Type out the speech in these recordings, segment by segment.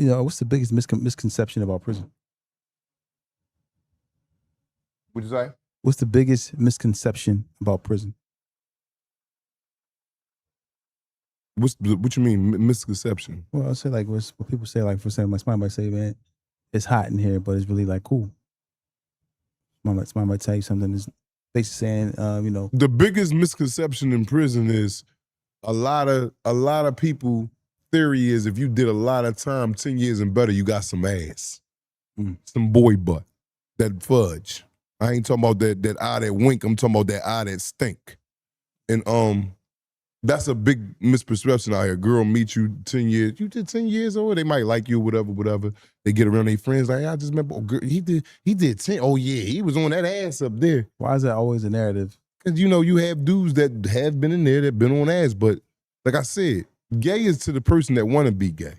what's the biggest misconception about prison? What'd you say? What's the biggest misconception about prison? What you mean misconception? Well, I say like what people say, like for example, somebody might say, man, it's hot in here, but it's really like cool. Somebody might tell you something that's basically saying, The biggest misconception in prison is a lot of people theory is if you did a lot of time, 10 years and better, you got some ass. Some boy butt. That fudge. I ain't talking about that eye that wink, I'm talking about that eye that stink. And that's a big misperception out here. Girl meet you 10 years. You did 10 years or they might like you, whatever. They get around their friends like, I just remember, girl, he did 10. Oh yeah, he was on that ass up there. Why is that always a narrative? Because you have dudes that have been in there that been on ass, but like I said, gay is to the person that want to be gay.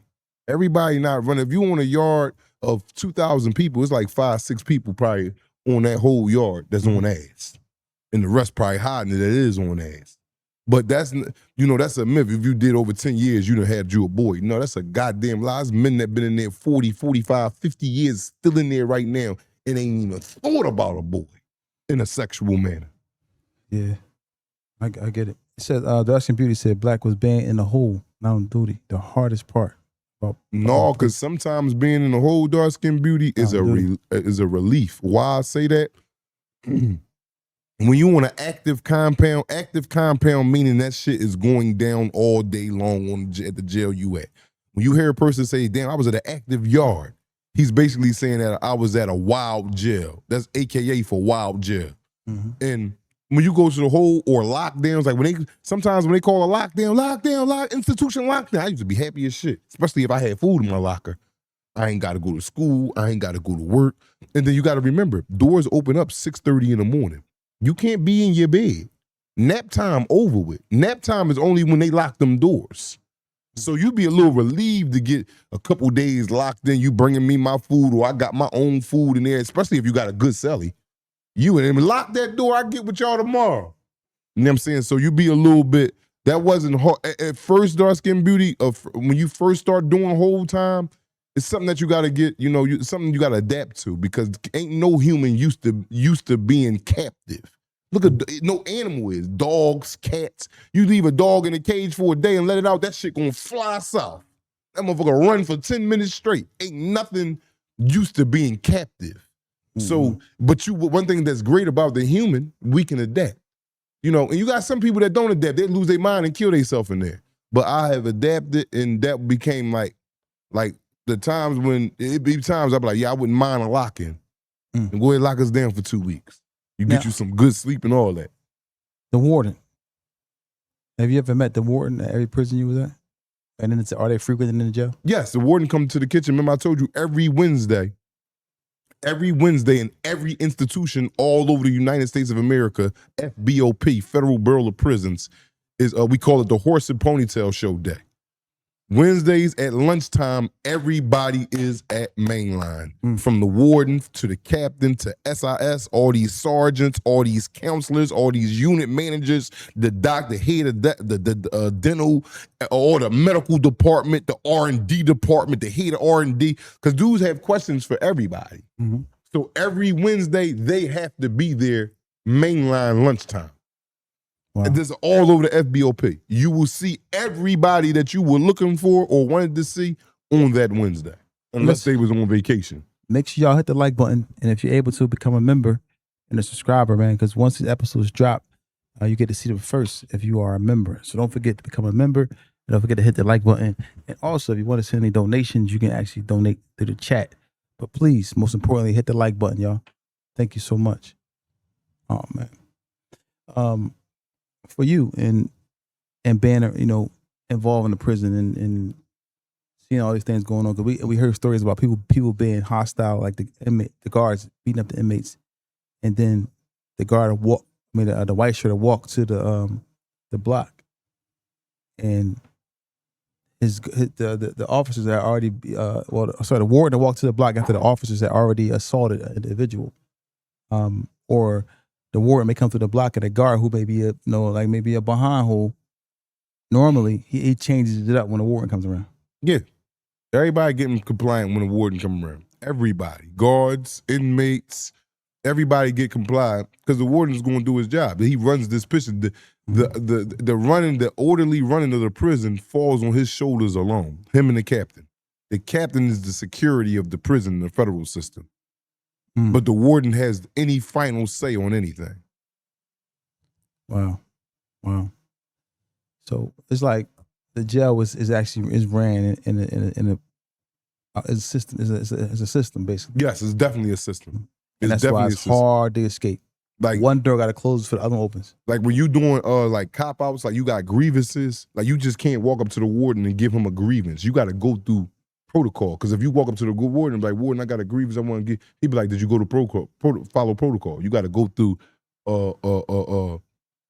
Everybody not running. If you on a yard of 2,000 people, it's like 5-6 people probably on that whole yard that's on ass. And the rest probably hiding it that is on ass. But that's a myth. If you did over 10 years, you done had you a boy. No, that's a goddamn lie. There's men that been in there 40, 45, 50 years still in there right now and ain't even thought about a boy in a sexual manner. Yeah, I get it. It said, Dark Beauty said black was banned in the hole, not on duty. The hardest part. No, because sometimes being in the whole dark skinned beauty is a relief. Why I say that? When you want an active compound meaning that shit is going down all day long at the jail you at. When you hear a person say, damn, I was at an active yard, he's basically saying that I was at a wild jail. That's AKA for wild jail. And when you go to the whole or lockdowns, like sometimes when they call a lockdown, institution lockdown, I used to be happy as shit, especially if I had food in my locker. I ain't got to go to school. I ain't got to go to work. And then you got to remember, doors open up 6:30 in the morning. You can't be in your bed. Nap time over with. Nap time is only when they lock them doors. So you be a little relieved to get a couple days locked in. You bringing me my food or I got my own food in there, especially if you got a good celly. You and him lock that door, I get with y'all tomorrow. You know what I'm saying? So you be a little bit, that wasn't hard. At first, dark skin beauty, when you first start doing whole time, it's something that you got to get, something you got to adapt to because ain't no human used to being captive. Look at, no animal is. Dogs, cats. You leave a dog in a cage for a day and let it out, that shit gonna fly south. That motherfucker run for 10 minutes straight. Ain't nothing used to being captive. So, but one thing that's great about the human, we can adapt. And you got some people that don't adapt. They lose their mind and kill themselves in there. But I have adapted and that became like the times when, it be times I'd be like, yeah, I wouldn't mind a lock-in. And go ahead and lock us down for 2 weeks. You get you some good sleep and all that. The warden. Have you ever met the warden at every prison you was at? And then are they frequent in the jail? Yes, the warden comes to the kitchen. Remember I told you every Wednesday in every institution all over the United States of America, FBOP, Federal Bureau of Prisons, is we call it the Horse and Ponytail Show Day. Wednesdays at lunchtime, everybody is at mainline. From the warden to the captain to SIS, all these sergeants, all these counselors, all these unit managers, the doctor, head of the dental, or the medical department, the R&D department, the head of R&D, because dudes have questions for everybody. So every Wednesday, they have to be there mainline lunchtime. Wow. This is all over the FBOP. You will see everybody that you were looking for or wanted to see on that Wednesday, unless they was on vacation. Make sure y'all hit the like button, and if you're able to, become a member and a subscriber, man, because once these episodes drop, you get to see them first if you are a member. So don't forget to become a member, and don't forget to hit the like button. And also, if you want to send any donations, you can actually donate through the chat. But please, most importantly, hit the like button, y'all. Thank you so much. Oh, man. For you and being, involved in the prison and seeing all these things going on, because we heard stories about people being hostile, like the guards beating up the inmates, and then the guard the white shirt walked to the block, and the officers had already the warden walked to the block after the officers had already assaulted an individual, or the warden may come through the block and a guard who may be maybe a behind hole. Normally, he changes it up when the warden comes around. Yeah. Everybody getting compliant when the warden come around. Everybody. Guards, inmates, everybody get compliant because the warden is going to do his job. He runs this prison. The orderly running of the prison falls on his shoulders alone. Him and the captain. The captain is the security of the prison, the federal system. But the warden has any final say on anything. Wow. So it's like the jail is ran in a system. Is a system basically. Yes, it's definitely a system. And that's why it's hard to escape. Like one door got to close for the other one opens. Like when you doing like cop outs, like you got grievances, like you just can't walk up to the warden and give him a grievance. You got to go through protocol. Because if you walk up to the warden and be like, warden, I got a grievance I want to get, he'd be like, did you go to follow protocol? You got to go through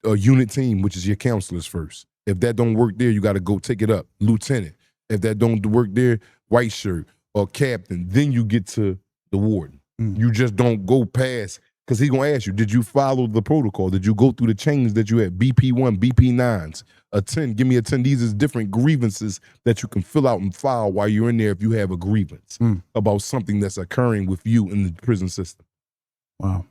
a unit team, which is your counselors first. If that don't work there, you got to go take it up, lieutenant. If that don't work there, white shirt or captain. Then you get to the warden. You just don't go past, because he's going to ask you, did you follow the protocol? Did you go through the chains that you had? BP1, BP9s, a 10, give me a 10. These are different grievances that you can fill out and file while you're in there if you have a grievance about something that's occurring with you in the prison system. Wow.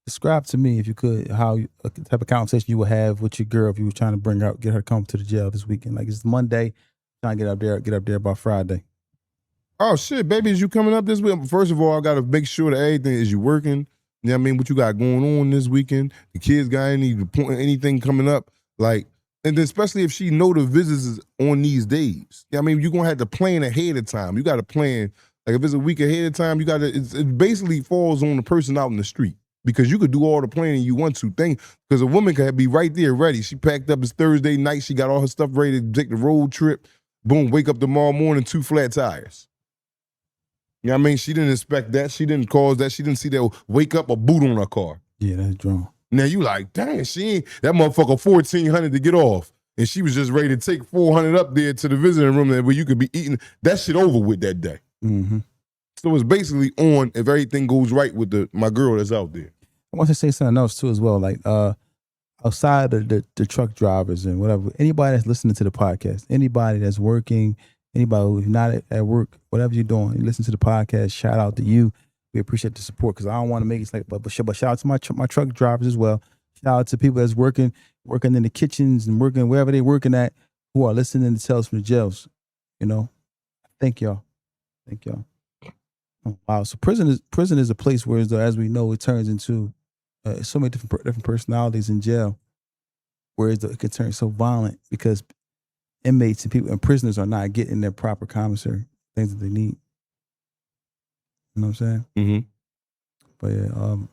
Describe to me, if you could, how a type of conversation you would have with your girl if you were trying to get her to come to the jail this weekend. Like it's Monday, trying to get up there by Friday. Oh shit, baby, is you coming up this week? First of all, I gotta make sure that everything is you working. You know what I mean? What you got going on this weekend? The kids got anything coming up? Like, and then especially if she know the visits is on these days. You know what I mean? You're gonna have to plan ahead of time. You gotta plan, like if it's a week ahead of time, it basically falls on the person out in the street. Because you could do all the planning you want to. Because a woman could be right there ready. She packed up, it's Thursday night, she got all her stuff ready to take the road trip. Boom, wake up tomorrow morning, 2 flat tires. You know what I mean? She didn't expect that. She didn't cause that. She didn't see that wake up a boot on her car. Yeah, that's drunk. Now you like, dang, she ain't, that motherfucker $1,400 to get off. And she was just ready to take $400 up there to the visiting room where you could be eating. That shit over with that day. Mm-hmm. So it's basically on if everything goes right with my girl that's out there. I want to say something else too as well. Like outside of the truck drivers and whatever, anybody that's listening to the podcast, anybody that's working, anybody who's not at work, whatever you're doing, you listen to the podcast, shout out to you. We appreciate the support because I don't want to make it like, but shout out to my truck drivers as well. Shout out to people that's working in the kitchens and working wherever they're working at, who are listening to Tales from the Jails. You know, thank y'all. Oh, wow. So prison is a place where, as we know, it turns into so many different personalities in jail, where it can turn so violent because inmates and people and prisoners are not getting their proper commissary, things that they need. You know what I'm saying? Mm-hmm.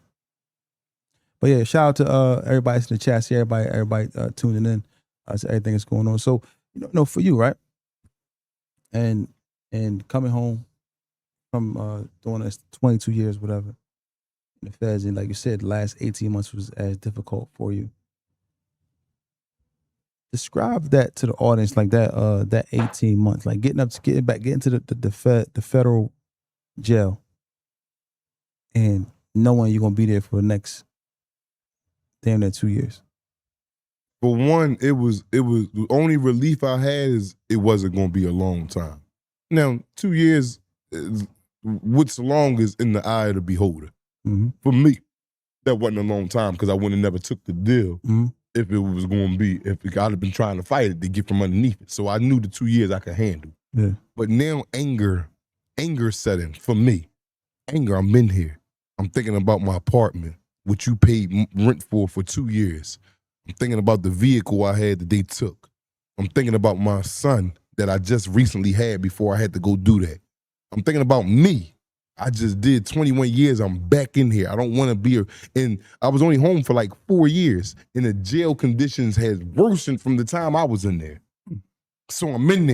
But yeah, shout out to everybody in the chat, see everybody tuning in to everything that's going on. So for you, right? And coming home from doing this 22 years, whatever, in the feds, and like you said, the last 18 months was as difficult for you. Describe that to the audience, like that 18 months, like getting to the federal jail, and knowing you're gonna be there for the next damn near 2 years. For one, it was the only relief I had is it wasn't gonna be a long time. Now 2 years, what's long is in the eye of the beholder. Mm-hmm. For me, that wasn't a long time because I would have never took the deal. Mm-hmm. If it was going to be, if I'd have been trying to fight it to get from underneath it. So I knew the 2 years I could handle. Yeah. But now anger set in for me. Anger, I'm in here. I'm thinking about my apartment, which you paid rent for 2 years. I'm thinking about the vehicle I had that they took. I'm thinking about my son that I just recently had before I had to go do that. I'm thinking about me. I just did 21 years. I'm back in here. I don't want to be here. And I was only home for like 4 years. And the jail conditions has worsened from the time I was in there. So I'm in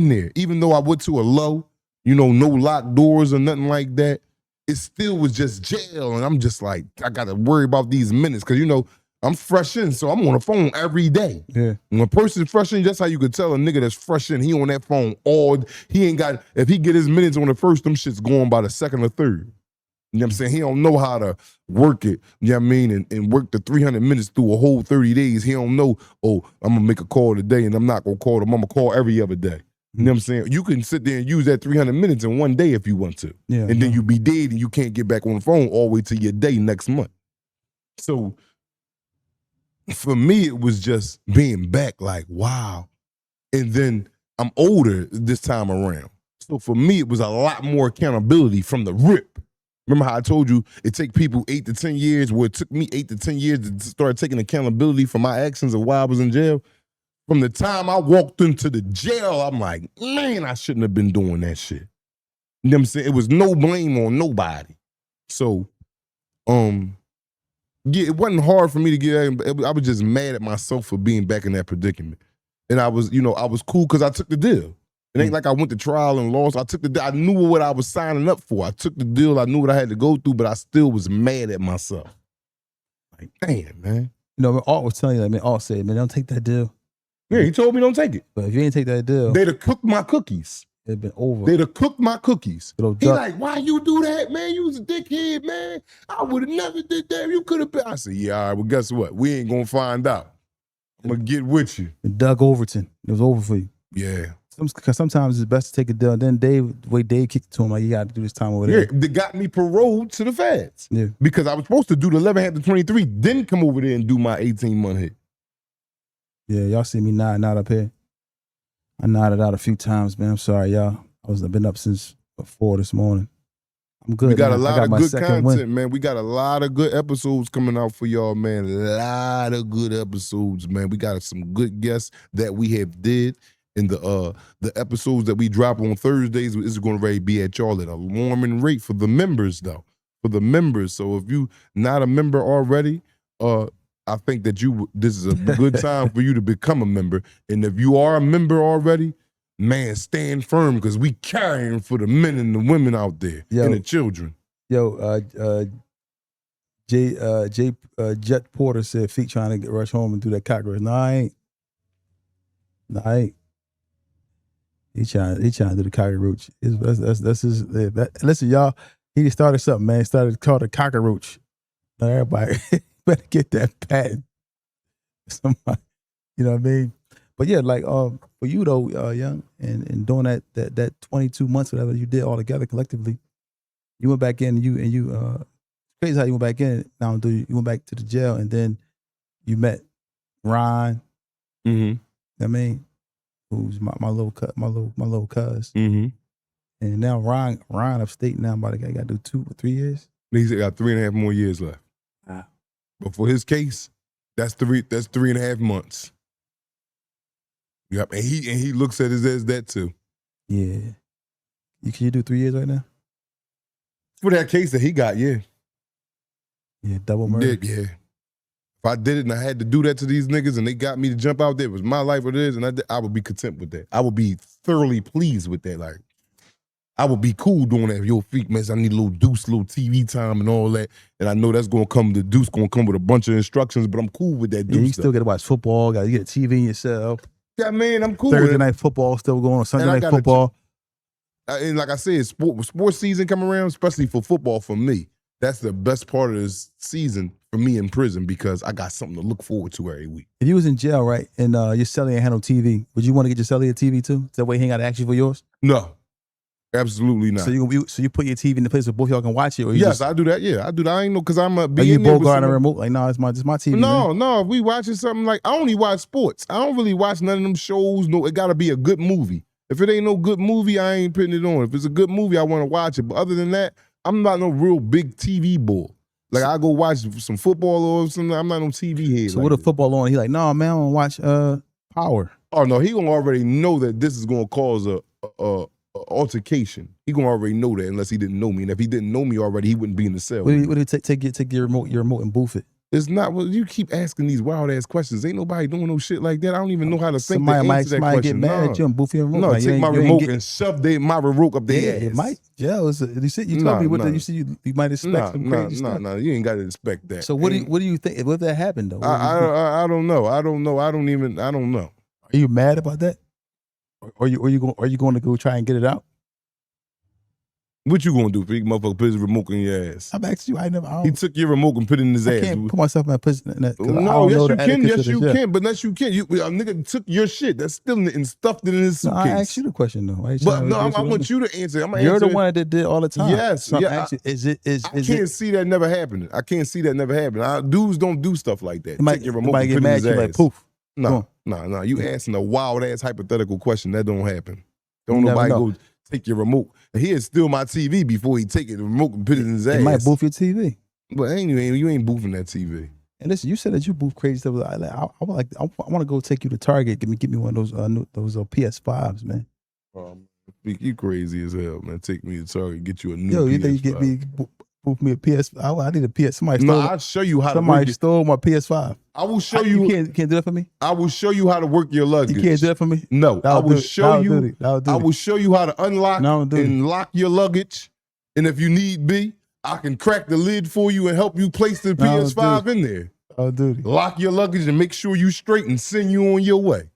there. Even though I went to a low, no locked doors or nothing like that, it still was just jail. And I'm just like, I got to worry about these minutes. Because, I'm fresh in, so I'm on the phone every day. Yeah. When a person's fresh in, that's how you could tell a nigga that's fresh in. He on that phone if he get his minutes on the first, them shit's going by the second or third. You know what I'm saying? He don't know how to work it, you know what I mean, and work the 300 minutes through a whole 30 days. He don't know, I'm going to make a call today and I'm not going to call them. I'm going to call every other day. You know what I'm saying? You can sit there and use that 300 minutes in one day if you want to. Yeah. And then you be dead and you can't get back on the phone all the way to your day next month. So for me, it was just being back like, wow. And then I'm older this time around. So for me, it was a lot more accountability from the rip. Remember how I told you it take people 8 to 10 years, well, it took me 8 to 10 years to start taking accountability for my actions of why I was in jail? From the time I walked into the jail, I'm like, man, I shouldn't have been doing that shit. You know what I'm saying? It was no blame on nobody. So, yeah, it wasn't hard for me to get out. I was just mad at myself for being back in that predicament. And I was cool because I took the deal. It ain't like I went to trial and lost. I took the deal. I knew what I was signing up for. I took the deal. I knew what I had to go through, but I still was mad at myself. Like, damn, man. You know, Art was telling you that, man. Art said, man, don't take that deal. Yeah, he told me don't take it. But if you ain't take that deal, they'd have cooked my cookies. It'd been over. They'd have cooked my cookies. He like, why you do that, man? You was a dickhead, man. I would have never did that. You could have been. I said, yeah, all right, well, guess what? We ain't gonna find out. I'm gonna get with you. And Doug Overton, it was over for you. Yeah. Because sometimes it's best to take a deal. Then the way Dave kicked it to him, like, you got to do this time over there. Yeah, they got me paroled to the feds. Yeah. Because I was supposed to do the 11 half to 23, then come over there and do my 18-month hit. Yeah, y'all see me nodding out up here. I nodded out a few times, man. I'm sorry, y'all. I've been up since 4 this morning. I'm good. We got a lot of good content, content, man. We got a lot of good episodes coming out for y'all, man. A lot of good episodes, man. We got some good guests that we have did. In the episodes that we drop on Thursdays is going to be at y'all at a warming rate for the members, though. For the members. So if you not a member already, I think that this is a good time for you to become a member. And if you are a member already, man, stand firm because we carrying for the men and the women out there and the children. Yo, Jet Porter said Feet trying to rush home and do that cockroach. No, I ain't. He trying to do the cockroach. That's his. Listen, y'all. He started something, man. He started called a cockroach. Now everybody better get that patent. Somebody, you know what I mean? But yeah, like for you though, Young, and doing that 22 months, whatever you did all together collectively, you went back in. You crazy how you went back in. Now you went back to the jail, and then you met Ron. Mm-hmm. You know what I mean? Who's my little cuz. Mm-hmm. And now Ron upstate now, about got to do 2 or 3 years. He's got 3.5 more years left. Wow. But for his case, that's 3.5 months. Yep, and he looks at it as that too. Yeah. Can you do 3 years right now? For that case that he got, yeah. Yeah, double murder. Yeah. If I did it and I had to do that to these niggas and they got me to jump out there, it was my life or theirs, and I would be content with that. I would be thoroughly pleased with that. Like, I would be cool doing that. Yo, Feek, man, I need a little deuce, little TV time and all that. And I know that's going to come, the deuce going to come with a bunch of instructions, but I'm cool with that deuce. Yeah, you still got to watch football, got to get a TV yourself. Yeah, man, I'm cool Thursday with it. night football still going on, Sunday night football. And like I said, sports season come around, especially for football for me. That's the best part of this season for me in prison because I got something to look forward to every week. If you was in jail, right, and your cellie ain't had no TV, would you want to get your cellie a TV too? That way he ain't got to ask you for yours? No, absolutely not. So you put your TV in the place where both y'all can watch it? Or yes, I do that. Yeah, I do that. I ain't know because I'm a. Are you both guarding a remote? Like, no, it's my TV. No, we watching something like I only watch sports. I don't really watch none of them shows. No, it got to be a good movie. If it ain't no good movie, I ain't putting it on. If it's a good movie, I want to watch it. But other than that, I'm not no real big TV boy. Like I go watch some football or something. I'm not on TV head. So what a football on? He like, no, man, I want to watch Power. Oh no, he gonna already know that this is gonna cause a altercation. He gonna already know that unless he didn't know me. And if he didn't know me already, he wouldn't be in the cell. What do you take your remote and boof it? It's not. Well, you keep asking these wild ass questions. Ain't nobody doing no shit like that. I don't even know how to think. Somebody get mad at you and boof your remote. No, like, take my remote and shove my remote up their ass. It might. Yeah, you told me what you might expect some crazy stuff. No, you ain't got to expect that. So what do you think? What if that happened though? I don't know. I don't know. I don't know. Are you mad about that? Or are you going to go try and get it out? What you gonna do? Freak motherfucker put his remote in your ass. I'm asking you. He took your remote and put it in his ass. I can't put myself in that position. No, yes you can. Yes you can. But unless you can, a nigga took your shit. That's still and stuffed it in his suitcase. No, I asked you the question though. But no, I want you to answer. You're the one that did all the time. Yes. So yeah. I can't see that never happening. I can't see that never happening. Dudes don't do stuff like that. Take your remote and put it in his ass. Like poof. No. You asking a wild ass hypothetical question. That don't happen. Don't nobody go take your remote. He'd steal my TV before he take it, the remote and put it in his ass. It might boof your TV. But anyway, you ain't boofing that TV. And listen, you said that you boof crazy stuff. I want to go take you to Target. Get me one of those PS5s, man. You crazy as hell, man. Take me to Target, get you a new PS5. Yo, you think you get me boof me a PS5? I need a PS. I'll show you how. Somebody stole my PS5. I will show you. You can't do that for me. I will show you how to work your luggage. You can't do that for me. No, I will show you. I will show you how to unlock and lock your luggage. And if you need be, I can crack the lid for you and help you place the PS5 in there. Oh, dude. Lock your luggage and make sure you straight and send you on your way.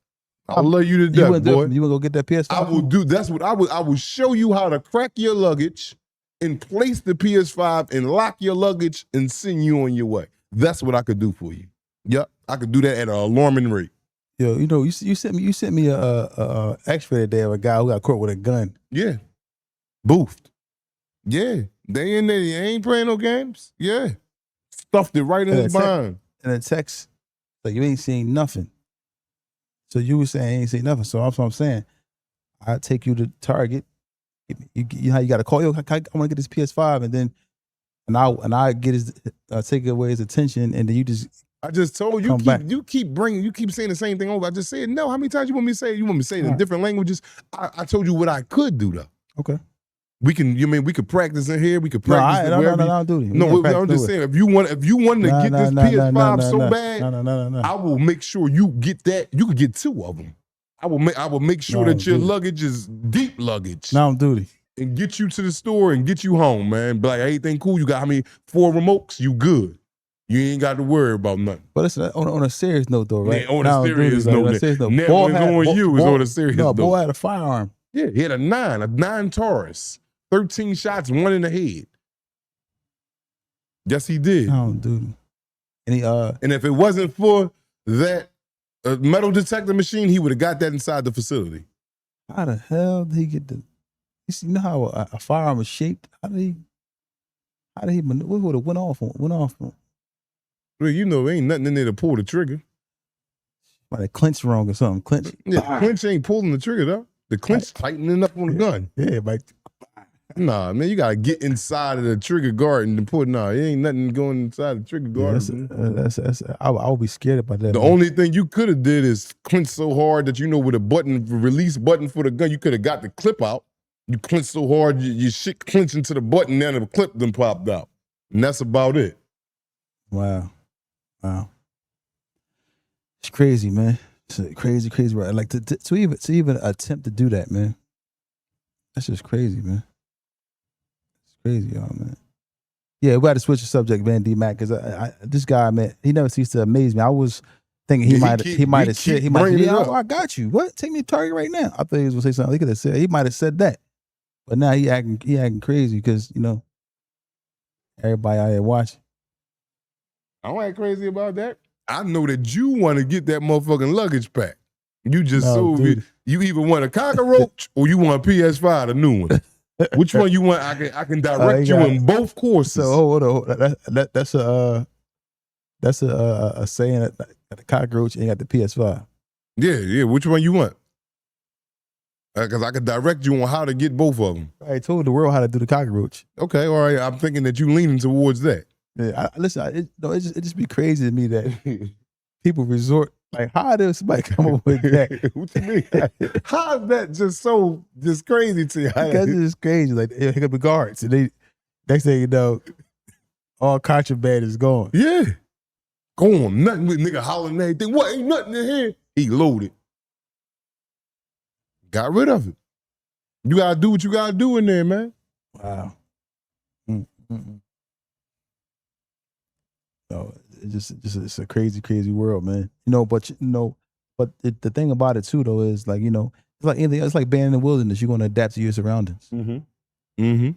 I'll love you to death, boy. You want to go get that PS5? I will do. That's what I will. I will show you how to crack your luggage and place the PS5 and lock your luggage and send you on your way. That's what I could do for you. Yep, I could do that at an alarming rate. Yo, you sent me a X-ray today of a guy who got caught with a gun. Yeah, boofed. Yeah, they in there. They ain't playing no games. Yeah, stuffed it right in his mind. And a text, like you ain't seen nothing. So you were saying I ain't seen nothing. So that's what I'm saying. I take you to Target. You know how you got to call. Yo, I want to get this PS5, and I get his take away his attention, and then you just. I just told you. You keep saying the same thing over. I just said no. How many times you want me to say it? You want me to say it in different languages? I told you what I could do though. Okay. We can. We could practice in here. We could practice. No, dude. No, I'm just saying. If you want to get this PS5 so bad, I will make sure you get that. You could get two of them. I will make sure that your luggage is deep luggage. Now I'm duty. And get you to the store and get you home, man. Be like, everything cool. You got 4 remotes? You good. You ain't got to worry about nothing. But listen, on a serious note though, right? Yeah, on a serious note. Netflix on you is on a serious note. Boy had a firearm. Yeah, he had a 9 Taurus. 13 shots, 1 in the head. Yes, he did. Oh, dude. And if it wasn't for that metal detector machine, he would have got that inside the facility. How the hell did he get the? You know how a firearm is shaped? How did he? What would have went off on? Well, ain't nothing in there to pull the trigger. Might have clenched wrong or something. Clench. Yeah, clench ain't pulling the trigger though. The clench tightening up on the gun. Yeah, like. Nah, man, you gotta get inside of the trigger guard and put. Nah, it ain't nothing going inside the trigger guard. Yeah, I would be scared about that. The only thing you could have did is clench so hard that with a release button for the gun, you could have got the clip out. You clench so hard, your shit clenching to the button, and the clip then popped out, and that's about it. Wow, it's crazy, man. It's a crazy, right? Like to even attempt to do that, man. That's just crazy, man. Crazy, y'all, man. Yeah, we got to switch the subject, man, D-Mac, because this guy, man, he never ceased to amaze me. I was thinking he might have said, I got you. What? Take me to Target right now. I thought he was gonna say something. He could have said, he might have said that, but now he acting crazy because everybody out here watching. I don't act crazy about that. I know that you want to get that motherfucking luggage pack. You just sold it. You either want a cockroach or you want a PS5, a new one. Which one you want? I can direct you in both courses. So hold on. That's a saying that the cockroach ain't got the PS5. Yeah. Which one you want? Because I can direct you on how to get both of them. I told the world how to do the cockroach. Okay, all right. I'm thinking that you leaning towards that. Yeah, it just be crazy to me that people resort. Like, how does somebody come up with that? What you mean? How is that just crazy to you? Because it's just crazy. Like, here come the guards. And next thing you know, all contraband is gone. Yeah. Go on. Nothing with nigga hollering and everything. What? Ain't nothing in here. He loaded. Got rid of it. You got to do what you got to do in there, man. Wow. No, it's a crazy world, man. But the thing about it too, though, is like, it's like anything. It's like being in the wilderness. You're going to adapt to your surroundings. Mm-hmm. Mm-hmm.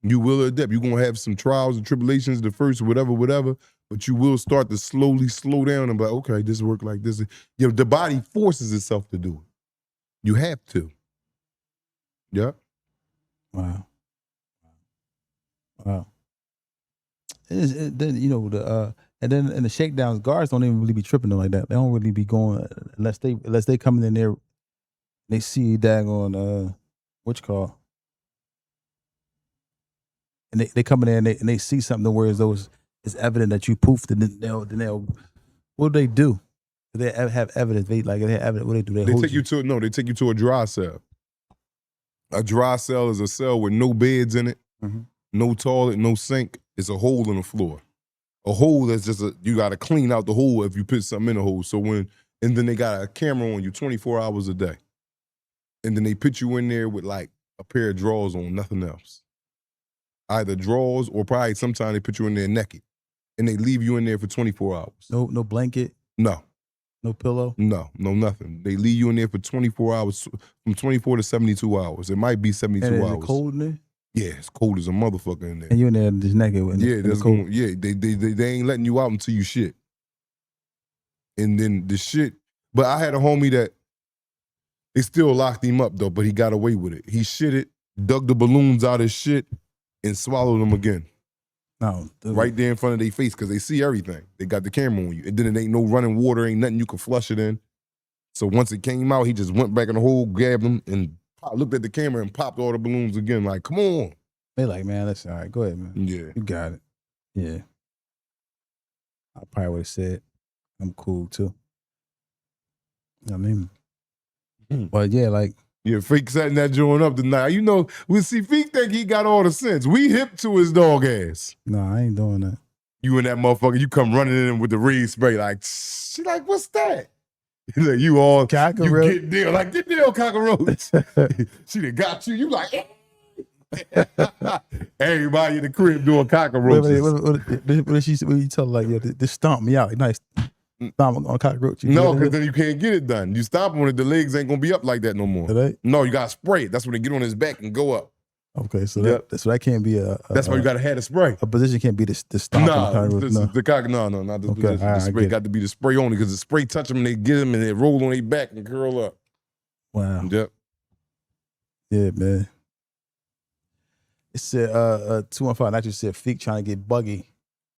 You will adapt. You're going to have some trials and tribulations the first, whatever, but you will start to slowly slow down and be like, okay, this work like this. The body forces itself to do it. You have to. Yeah. Wow. Then and the shakedowns, guards don't even really be tripping them like that. They don't really be going unless they coming in there, they see daggone what you call, and they come in there and they see something where it's evident that you poofed, and then they'll what do they do? They have evidence. They have evidence. What do? They take you to a dry cell. A dry cell is a cell with no beds in it, no toilet, no sink. It's a hole in the floor. A hole that's just you got to clean out the hole if you put something in the hole. And then they got a camera on you 24 hours a day. And then they put you in there with like a pair of drawers on, nothing else. Either drawers or probably sometimes they put you in there naked. And they leave you in there for 24 hours. No blanket? No. No pillow? No, nothing. They leave you in there for 24 hours, from 24 to 72 hours. It might be 72 and hours. Is it cold in there? Yeah, it's cold as a motherfucker in there. And you in there just naked with they ain't letting you out until you shit. And then the shit, but I had a homie that they still locked him up though, but he got away with it. He shitted, dug the balloons out his shit, and swallowed them again. No, right there in front of their face because they see everything. They got the camera on you. And then it ain't no running water, ain't nothing you can flush it in. So once it came out, he just went back in the hole, grabbed them, and looked at the camera and popped all the balloons again. Like, come on. They like, man, that's all right. Go ahead, man. Yeah. You got it. Yeah. I probably would have said, I'm cool too. You know what I mean? But yeah, like. Yeah, Feek setting that joint up tonight. You know, we see Feek think he got all the sense. We hip to his dog ass. No, I ain't doing that. You and that motherfucker, you come running in with the raid spray like, she like, what's that? Like, you all, cockroach. You get there, like, get there, cockroach. She done got you. You like, everybody in the crib doing cockroaches. What you tell her, like, yeah, this stomp me out. Nice. Stomp on cockroach. No, because then you can't get it done. You stomp on it, the legs ain't gonna be up like that no more. No, you gotta spray it. That's when they get on his back and go up. Okay, so that can't be that's why you gotta have the spray. A position can't be the stomp on the cockroach. No, not this position. The spray got to be the spray only because the spray touch them and they get them and they roll on their back and curl up. Wow. Yep. Yeah, man. It said 215 actually said Feek trying to get buggy